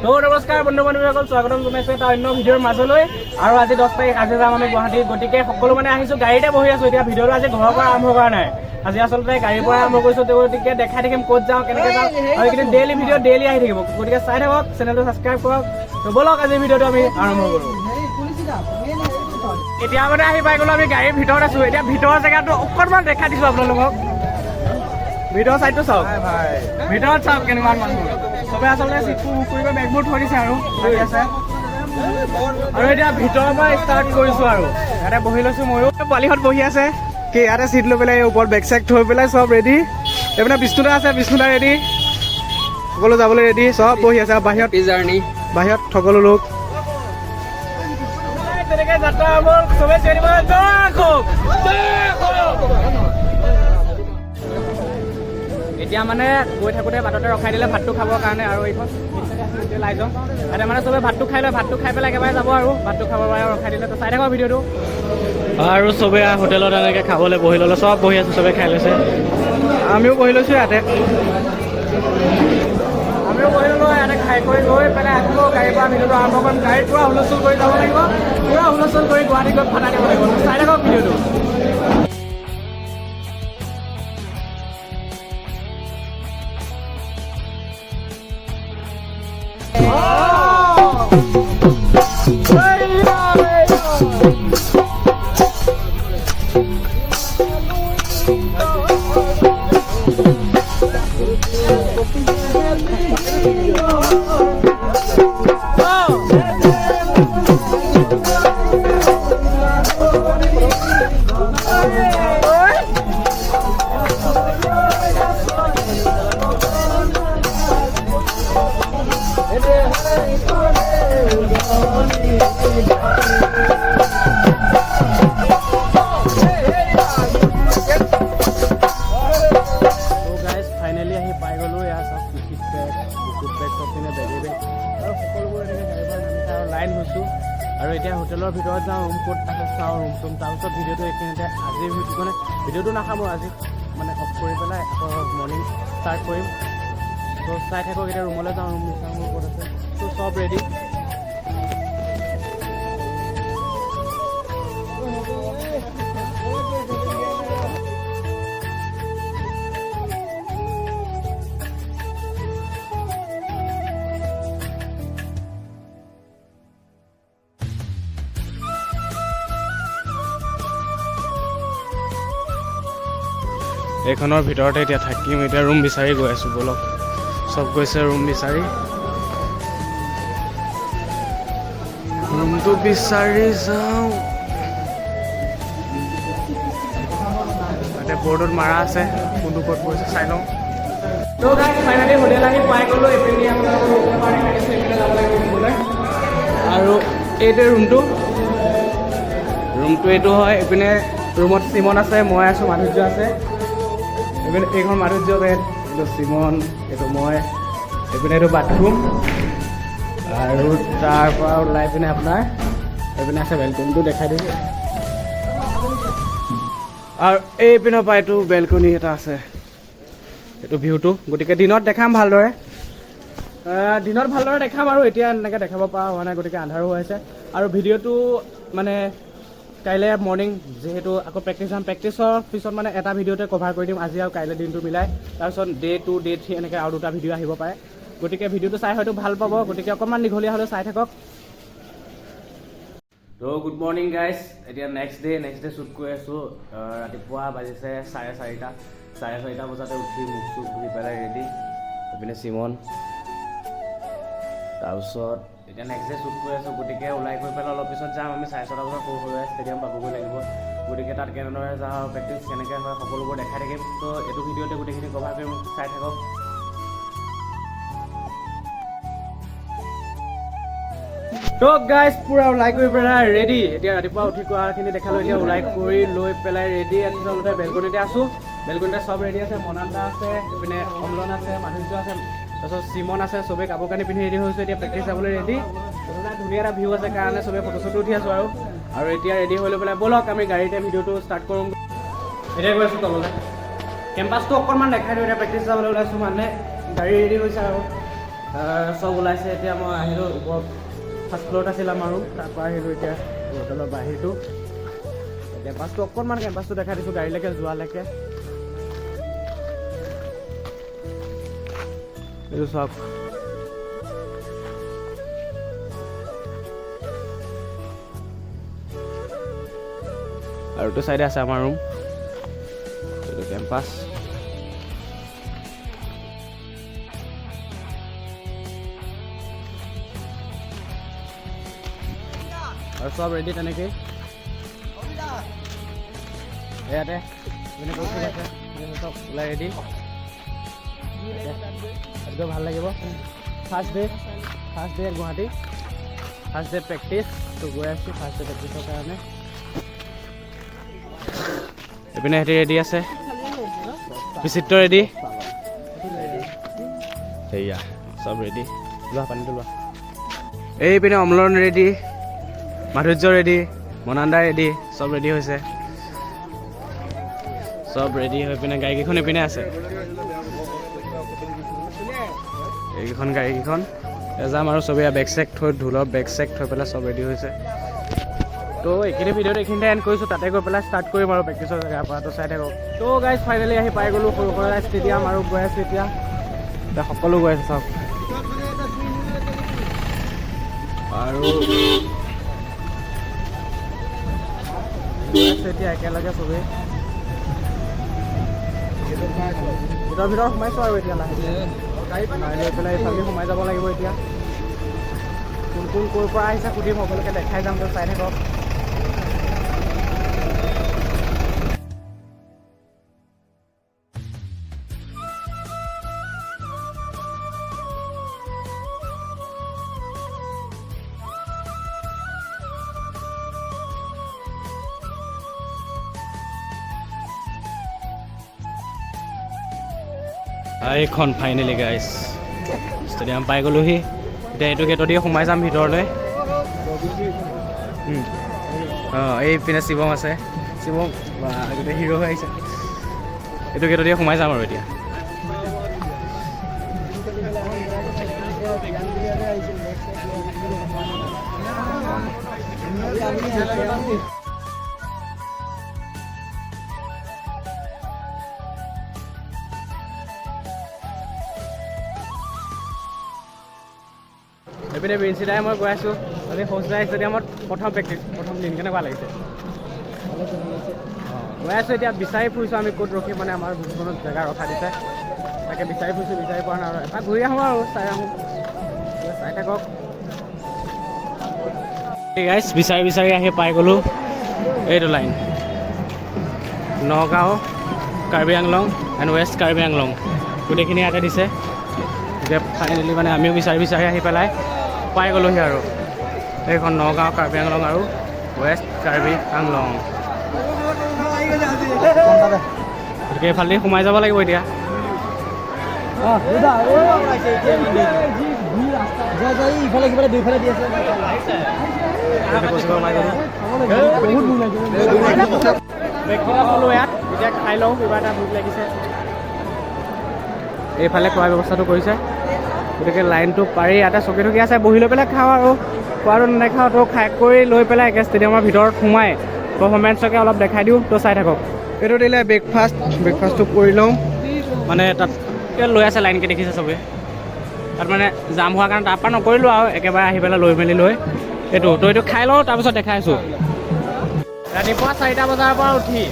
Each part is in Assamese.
তো নমস্কাৰ বন্ধু বান্ধৱীসকল, স্বাগতম জনাইছোঁ এটা অন্য ভিডিঅ'ৰ মাজলৈ। আৰু আজি 10 তাৰিখ, আজি যাম আমি গুৱাহাটীত। গতিকে সকলো মানে আহিছোঁ, গাড়ীতে বহি আছোঁ। এতিয়া ভিডিঅ'টো আজি ঘৰৰ পৰা আৰম্ভ কৰা নাই, আজি আচলতে গাড়ীৰ পৰা আৰম্ভ কৰিছোঁ। গতিকে দেখাই থাকিম ক'ত যাওঁ, কেনেকৈ যাওঁ, আৰু এইকেইদিন ডেইলি ভিডিঅ' ডেইলি আহি থাকিব। গতিকে চাই থাকক, চেনেলটো ছাবস্ক্ৰাইব কৰক। তো ব'লক আজি ভিডিঅ'টো আমি আৰম্ভ কৰোঁ। এতিয়া মানে আহি পাই গ'লোঁ, আমি গাড়ীৰ ভিতৰত আছোঁ। এতিয়া ভিতৰৰ জেগাটো অকণমান দেখাই দিছোঁ আপোনালোকক। ভিতৰৰ চাইডটো চাওক, ভিতৰত চাওক কেনেকুৱামান মানুহ। চবে আচলতে চিটবোৰ বুক কৰিব বেগবোৰ থৈ দিছে আৰু আছে। আৰু এতিয়া ভিতৰৰ পৰা ষ্টাৰ্ট কৰিছোঁ আৰু ইয়াতে বহি লৈছোঁ। ময়ো পোৱালিহঁত বহি আছে কি ইয়াতে চিট লৈ পেলাই ওপৰত বেগ চেগ থৈ পেলাই চব ৰেডি। এইপিনে বিষ্ণুদা আছে, বিষ্ণুদা ৰেডি, সকলো যাবলৈ ৰেডি, চব বহি আছে। আৰু বাহিৰত বাহিৰত সকলো লোক তেনেকৈ যাত্ৰা আৰম্ভ। চবে চিঞৰিব এতিয়া মানে গৈ থাকোঁতে বাটতে ৰখাই দিলে ভাতটো খাবৰ কাৰণে। আৰু এইখন লাই যাওঁ ইয়াতে মানে চবে ভাতটো খাই লয়, ভাতটো খাই পেলাই একেবাৰে যাব আৰু ভাতটো খাব পাৰে ৰখাই দিলে। তো চাই থাকক ভিডিঅ'টো। আৰু চবে হোটেলত এনেকৈ খাবলৈ বহি ল'লে, চব বহি আছোঁ, চবে খাই লৈছে। আমিও বহি লৈছোঁ ইয়াতে, আমিও বহি ল'লোঁ ইয়াতে। খাই কৰি গৈ পেলাই আকৌ গাড়ীৰ পৰা ভিডিঅ'টো আৰম্ভ কৰিম। গাড়ীত পূৰা হুলস্থুল কৰি যাব লাগিব, পূৰা হুলস্থুল কৰি গুৱাহাটী গৈ ফাটা দিব লাগিব। চাই থাকক ভিডিঅ'টো। আৰু এতিয়া হোটেলৰ ভিতৰত যাওঁ, ৰুম ক'ত আছে চাওঁ, ৰুম চুম। তাৰপিছত ভিডিঅ'টো এইখিনিতে আজিৰ মানে ভিডিঅ'টো নাখামো আজি, মানে অফ কৰি পেলাই আকৌ মৰ্ণিং ষ্টাৰ্ট কৰিম। তো চাই থাকক। এতিয়া ৰুমলৈ যাওঁ, ৰুম চাওঁ ক'ত আছে। তো চব ৰেডি। এইখনৰ ভিতৰতে এতিয়া থাকিম। এতিয়া ৰুম বিচাৰি গৈ আছোঁ, ব'লক। চব গৈছে ৰুম বিচাৰি, ৰুমটো বিচাৰি যাওঁ। এতিয়া বৰ্ডত মাৰা আছে, কোনটো ক'ত পৰিছে চাই লওঁ। তো গাইজ ফাইনেলি হোটেল আহি পাই গ'লোঁ। এইপিনে আৰু এইটোৱে ৰুমটো এইটো হয়। এইপিনে ৰুমত চিমন আছে, মই আছোঁ, মাধুৰ্য আছে। এইপিনে এইখন মাধুৰ্য বেড, এইটো চিমন, এইটো মই। এইপিনে এইটো বাথৰুম। আৰু তাৰ পৰা ওলাই পিনে আপোনাৰ এইপিনে আছে বেলকনিটো, দেখাই দিছোঁ। আৰু এইপিনৰ পৰা এইটো বেলকনি এটা আছে, এইটো ভিউটো। গতিকে দিনত দেখাম ভালদৰে, দেখাম। আৰু এতিয়া এনেকৈ দেখাব পৰা হোৱা নাই, গতিকে আন্ধাৰো হৈ আছে। আৰু ভিডিঅ'টো মানে কাইলৈ মৰ্ণিং যিহেতু আকৌ প্ৰেক্টিছ যাম, প্ৰেক্টিছৰ পিছত মানে এটা ভিডিঅ'তে কভাৰ কৰি দিম আজি আৰু কাইলৈ দিনটো মিলাই। তাৰপিছত ডে 2, ডে 3 এনেকৈ আৰু 2টা ভিডিঅ' আহিব পাৰে। গতিকে ভিডিঅ'টো চাই হয়তো ভাল পাব, গতিকে অকণমান দীঘলীয়া হ'লেও চাই থাকক। তো গুড মৰ্ণিং গাইজ। এতিয়া নেক্সট ডে শ্বুট কৰি আছোঁ। ৰাতিপুৱা বাজিছে 4:30, 4:30 বজাতে উঠি মুখ চুখ ধুই পেলাই ৰেডি। এইপিনে চিমন। তাৰপিছত এতিয়া নেক্সট ডে শ্বুট কৰি আছোঁ। গতিকে ওলাই গৈ পেলাই অলপ পিছত যাম আমি 6:30 বজাত সৰু ষ্টেডিয়াম পাবগৈ লাগিব। গতিকে তাত কেনেদৰে যাওঁ, প্ৰেক্টিছ কেনেকৈ হয়, সকলোবোৰ দেখাই থাকিম। তো এইটো ভিডিঅ'তে গোটেইখিনি কভাৰ কৰিম, চাই থাকক। তো গাইজ পুৰা ওলাই কৰি পেলাই ৰেডি। এতিয়া ৰাতিপুৱা উঠি কৰাখিনি দেখালোঁ। এতিয়া ওলাই কৰি লৈ পেলাই ৰেডি। আচলতে বেলকনিতে আছোঁ, বেলকনিতে চব ৰেডি আছে। মনান্দা আছে, এইপিনে অম্লন আছে, মাধুৰ্য আছে, তাৰপিছত চিমন আছে। চবেই কাপোৰ কানি পিন্ধি ৰেডি হৈছোঁ, এতিয়া প্ৰেক্টিছ যাবলৈ ৰেডি। ধুনীয়া এটা ভিউ আছে কাৰণে চবেই ফটো চটো উঠি আছোঁ। আৰু এতিয়া ৰেডি হৈ লৈ পেলাই ব'লক আমি গাড়ীতে ভিডিঅ'টো ষ্টাৰ্ট কৰোঁ। এতিয়া গৈ আছোঁ তললৈ, কেম্পাছটো অকণমান দেখাই দিওঁ। এতিয়া প্ৰেক্টিছ যাবলৈ ওলাইছোঁ, মানে গাড়ী ৰেডি হৈছে আৰু চব ওলাইছে এতিয়া মই আহিলোঁ ওপৰত ফাৰ্ষ্ট ফ্ল'ৰত আছিলাম আৰু তাৰপৰা আহিলোঁ এতিয়া হোটেলৰ বাহিৰটো কেম্পাছটো অকণমান কেম্পাছটো দেখাই দিছোঁ গাড়ীলৈকে যোৱালৈকে এইটো চাওক আৰু এইটো চাইডে আছে আমাৰ ৰুম এইটো কেম্পাছ আৰু চব ৰেডি তেনেকেই ইয়াতে চব ওলাই ৰেডি একদম ভাল লাগিব first day Guwahati first day practice তো গৈ আছোঁ ফাৰ্ষ্ট ডে প্ৰেক্টিছৰ কাৰণে এইপিনে সিহঁতি ৰেডি আছে বিচিত্ৰ ৰেডি সেয়া চব ৰেডি লোৱা পানীটো লোৱা এইপিনে অমলন ৰেডি মাধুৰ্য ৰেডি মনান্দা ৰেডি চব ৰেডি হৈছে চব ৰেডি হৈ পিনে গাড়ীকেইখন এইপিনে আছে এইকেইখন গাড়ীকেইখন যাম আৰু চবেই বেগ চেক থৈ ঢোলৰ বেগ চেক থৈ পেলাই চব ৰেডি হৈছে তো এইখিনি ভিডিঅ'টো এইখিনিতে এণ্ড কৰিছোঁ তাতে গৈ পেলাই ষ্টাৰ্ট কৰিম আৰু প্ৰেক্টিছৰ জেগাৰ পৰা তো চাই থাকক তো গাইজ ফাইনেলি আহি পাই গ'লোঁ সৰু সৰু ষ্টেডিয়াম আৰু গৈ আছোঁ এতিয়া সকলো গৈ আছে চাওক আৰু এতিয়া একেলগে চবেই ভিতৰত সোমাইছোঁ আৰু এতিয়া লাহে লৈ পেলাই এইফালে সোমাই যাব লাগিব এতিয়া কোন কোন ক'ৰ পৰা আহিছে সুধিম সকলোকে দেখাই যাম তো চাই থাকক এইখন ফাইনেলি গাইজ ষ্টেডিয়াম পাই গ'লোহি এতিয়া এইটো গেটত দিয়ে সোমাই যাম ভিতৰলৈ এইপিনে শিৱম আছে শিৱম গোটেই হিৰ' হৈ আহিছে এইটো গেটত দিয়ে সোমাই যাম আৰু এতিয়া এইপিনে বিঞ্চিদাই মই গৈ আছোঁ আজি সৌচাই ষ্টেডিয়ামত প্ৰথম দিন কেনেকুৱা লাগিছে গৈ আছোঁ এতিয়া বিচাৰি ফুৰিছোঁ আমি ক'ত ৰখি মানে আমাৰ জীৱনত জেগা ৰখা দিছে তাকে বিচাৰি ফুৰিছোঁ বিচাৰি পোৱা নাই আৰু এপাক ঘূৰি আহোঁ আৰু চাই থাকক গাইজ বিচাৰি আহি পাই গ'লোঁ এইটো line Nagaon Karbi Anglong and west Karbi Anglong গোটেইখিনি ইয়াতে দিছে এতিয়া ফাইনেলি মানে আমিও বিচাৰি আহি পেলাই পাই গ'লোহি আৰু এইখন নগাঁও কাৰ্বি আংলং আৰু ৱেষ্ট কাৰ্বি আংলং গতিকে এইফালে সোমাই যাব লাগিব এতিয়া ইফালে কিবা দুইফালে দি আছে ইয়াত এতিয়া খাই লওঁ কিবা এটা ভোক লাগিছে এইফালে খোৱাৰ ব্যৱস্থাটো কৰিছে গতিকে লাইনটো পাৰি ইয়াতে চকী থকী আছে বহি লৈ পেলাই খাওঁ আৰু খোৱাটো নেদেখাওঁ তো খাই কৰি লৈ পেলাই একে ষ্টেডিয়ামৰ ভিতৰত সোমাই পাৰফৰ্মেঞ্চকে অলপ দেখাই দিওঁ তো চাই থাকক এইটো দিলে ব্ৰেকফাষ্টটো কৰি লওঁ মানে তাত লৈ আছে লাইনকৈ দেখিছে চবেই তাত মানে জাম হোৱাৰ কাৰণে তাৰপৰা নকৰিলোঁ আৰু একেবাৰে আহি পেলাই লৈ মেলি লৈ এইটো খাই লওঁ তাৰপিছত দেখাই আছোঁ ৰাতিপুৱা 4টা বজাৰ পৰা উঠি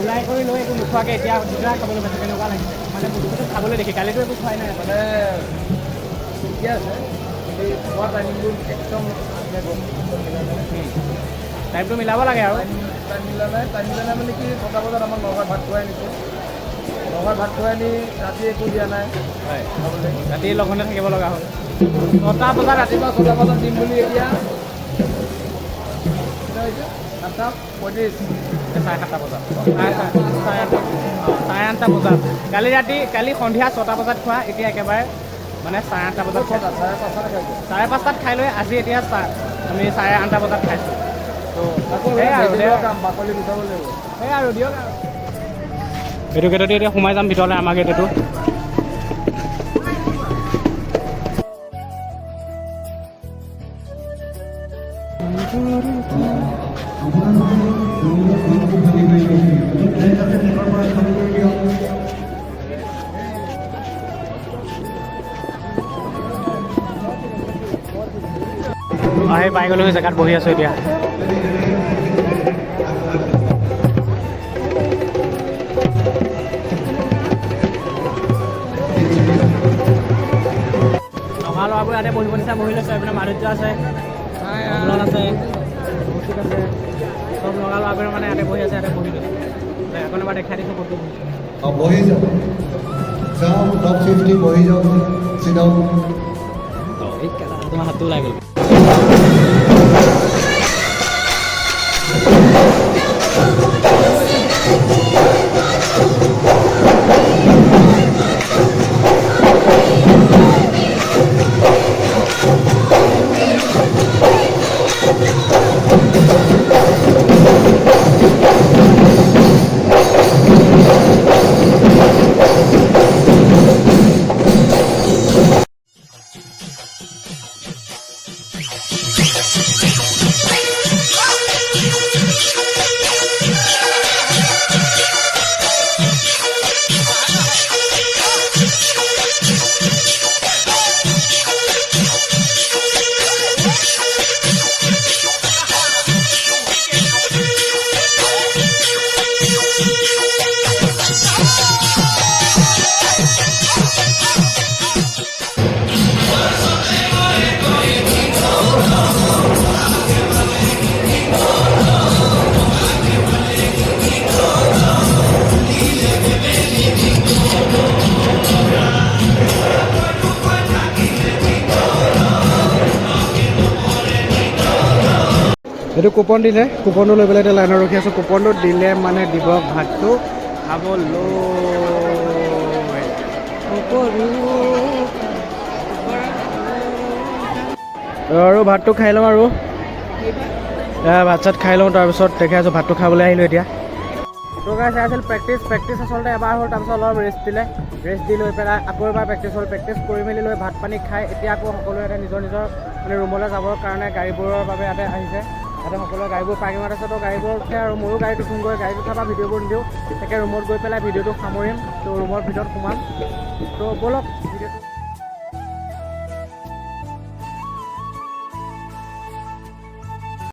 ওলাই কৰি লৈ একো নোখোৱাকৈ এতিয়া খাবলৈ পাইছোঁ কেনেকুৱা লাগিছে মানে বস্তুটো খাবলৈ দেখি কালিতো একো খোৱাই নাই মানে ঠিকে আছে খোৱা টাইমিংটো একদম টাইমটো মিলাব লাগে আৰু টাইম মিলা নাই মানে কি 6টা বজাত আমাৰ নগাঁৱত ভাত খুৱাই আনিছোঁ নগাঁৱত ভাত খুৱাই আনি ৰাতি একো দিয়া নাই হয় ৰাতি লঘোণে থাকিব লগা হ'ল 6টা বজাত ৰাতিপুৱা 6টা বজাত দিম বুলি এতিয়া 7:35 চাৰে 7টা বজাত চাৰে 8টা বজাত কালি সন্ধিয়া 6টা বজাত খোৱা এতিয়া একেবাৰে মানে চাৰে 8টা বজাত চাৰে 5টাত খাই লৈ আজি এতিয়া আমি চাৰে 8টা বজাত খাইছোঁ এইটো গেটতে এতিয়া সোমাই যাম ভিতৰলৈ আমাৰ গেটটো আহি পাই গ'লো জেগাত বহি আছোঁ এতিয়া। লগা ল'ৰাবোৰ ইয়াতে বহিব নিচা বহি লৈছে। এইপিনে মাধুৰ্য আছে, অমলত আছে, কৌশিক আছে, চব লগা ল'ৰাবোৰ মানে ইয়াতে বহি আছে, ইয়াতে বহি লৈছে। এখন এবাৰ দেখাই দিছোঁ ক'ত বহি যাওঁ টপ 50 বহি যাওঁ চিধাও তোমাৰ হাতটো ওলাই গ'ল। এইটো কুপন দিলে, কুপনটো লৈ পেলাই এতিয়া লাইনত ৰখি আছোঁ। কুপনটো দিলে মানে দিব ভাতটো খাবলৈ। আৰু ভাতটো খাই লওঁ আৰু ভাত চাত খাই লওঁ, তাৰপিছত দেখাই আছোঁ ভাতটো খাবলৈ আহিলোঁ এতিয়া। তো গাইছ আছিল প্ৰেক্টিছ আচলতে এবাৰ হ'ল, তাৰপিছত অলপ ৰেষ্ট দিলে, ৰেষ্ট দি লৈ পেলাই আকৌ এবাৰ প্ৰেক্টিছ হ'ল। প্ৰেক্টিছ কৰি মেলি লৈ ভাত পানী খাই এতিয়া আকৌ সকলোৱে এতিয়া নিজৰ নিজৰ মানে ৰুমলৈ যাবৰ কাৰণে গাড়ীবোৰৰ বাবে ইয়াতে আহিছে। ইয়াতে সকলোৱে গাড়ীবোৰ পাৰ্কিঙত আছে। তো গাড়ীবোৰ উঠে আৰু ময়ো গাড়ীত উঠোঁ গৈ, গাড়ীত উঠাৰ পৰা ভিডিঅ'বোৰ নিদিওঁ, তাকে ৰুমত গৈ পেলাই ভিডিঅ'টো সামৰিম। তো ৰুমৰ ভিতৰত সোমাম। তো ব'লক